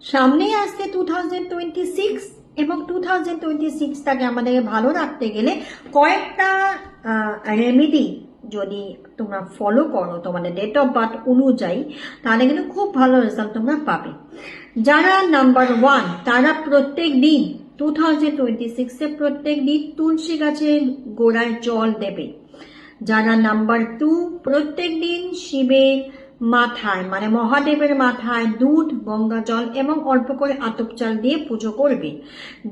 সামনেই আসছে 2026 এবং 2026টাকে আমাদেরকে ভালো রাখতে গেলে কয়েকটা রেমেডি যদি তোমরা ফলো করো তোমাদের ডেট অফ বার্থ অনুযায়ী, তাহলে কিন্তু খুব ভালো রেজাল্ট তোমরা পাবে। যারা নাম্বার 1 তারা প্রত্যেক দিন 2026-এ প্রত্যেক দিন তুলসী গাছের গোড়ায় জল দেবে। যারা নাম্বার 2 প্রত্যেক দিন শিবের মাথায় মানে মহাদেবের মাথায় দুধ, গঙ্গা জল এবং অল্প করে আতপ চাল দিয়ে পুজো করবে।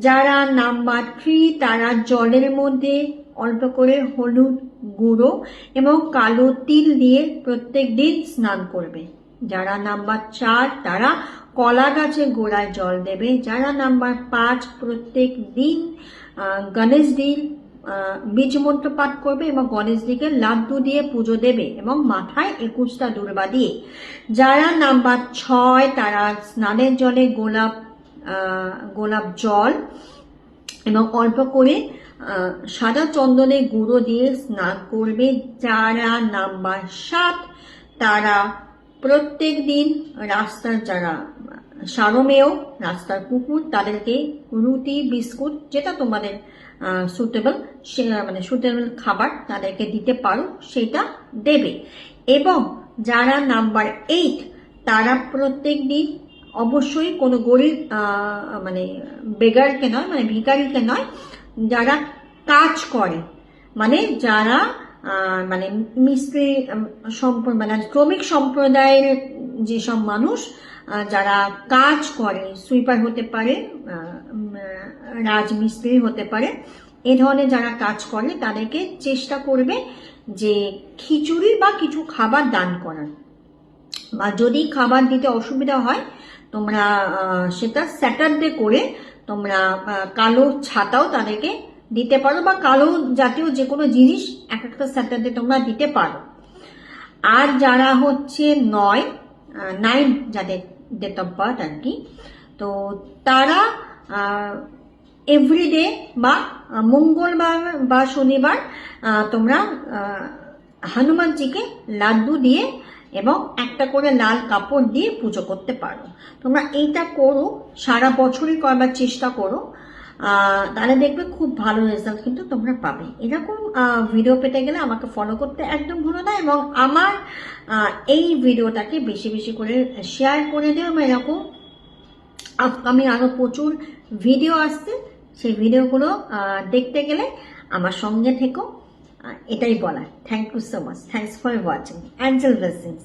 যারা নাম্বার 3 তারা জলের মধ্যে অল্প করে হলুদ গুঁড়ো এবং কালো তিল দিয়ে প্রত্যেক দিন স্নান করবে। যারা নাম্বার 4 তারা কলা গাছের গোড়ায় জল দেবে। যারা নাম্বার 5 প্রত্যেক দিন গণেশজির বীজ মন্ত্র পাঠ করবে এবং গণেশজিকে লাড্ডু দিয়ে পুজো দেবে এবং মাথায় 21টা দুর্বা দিয়ে। যারা নাম্বার 6 তারা স্নানের জলে গোলাপ জল এবং অল্প করে সাদা চন্দনের গুঁড়ো দিয়ে স্নান করবে। যারা নাম্বার 7 তারা প্রত্যেক দিন রাস্তার যারা সারমেয় রাস্তার কুকুর তাদেরকে রুটি বিস্কুট যেটা তোমাদের সুটেবল খাবার তাদেরকে দিতে পারো সেটা দেবে। এবং যারা নাম্বার 8 তারা প্রত্যেক দিন অবশ্যই কোনো গরিব বেগারকে নয় ভিখারিকে নয়, যারা কাজ করে যারা মিস্ত্রি শ্রমিক সম্প্রদায়ের যেসব মানুষ যারা কাজ করে, সুইপার হতে পারে, রাজমিস্ত্রি হতে পারে, এ ধরনের যারা কাজ করে তাদেরকে চেষ্টা করবে যে খিচুড়ি বা কিছু খাবার দান করার। বা যদি খাবার দিতে অসুবিধা হয় তোমরা সেটা স্যাটারডে করে তোমরা কালো ছাতাও তাদেরকে দিতে পারো বা কালো জাতীয় যে কোনো জিনিস একটা স্যাটারডে তোমরা দিতে পারো। আর যারা হচ্ছে 9 যাদের ডেট অফ বার্থ আর কি, তো তারা এভরিডে বা মঙ্গলবার বা শনিবার তোমরা হনুমানজিকে লাড্ডু দিয়ে এবং একটা করে লাল কাপড় দিয়ে পুজো করতে পারো। তোমরা এইটা করো, সারা বছরই করবার চেষ্টা করো, তাহলে দেখবে খুব ভালো রেজাল্ট কিন্তু তোমরা পাবে। এরকম ভিডিও পেতে গেলে আমাকে ফলো করতে একদম ভুলো না এবং আমার এই ভিডিওটাকে বেশি বেশি করে শেয়ার করে দিও। এরকম আপকামিং আরো প্রচুর ভিডিও আসছে, সেই ভিডিওগুলো দেখতে গেলে আমার সঙ্গে থেকো, এটাই বলার। Thank you so much, thanks for watching. Angel blessings.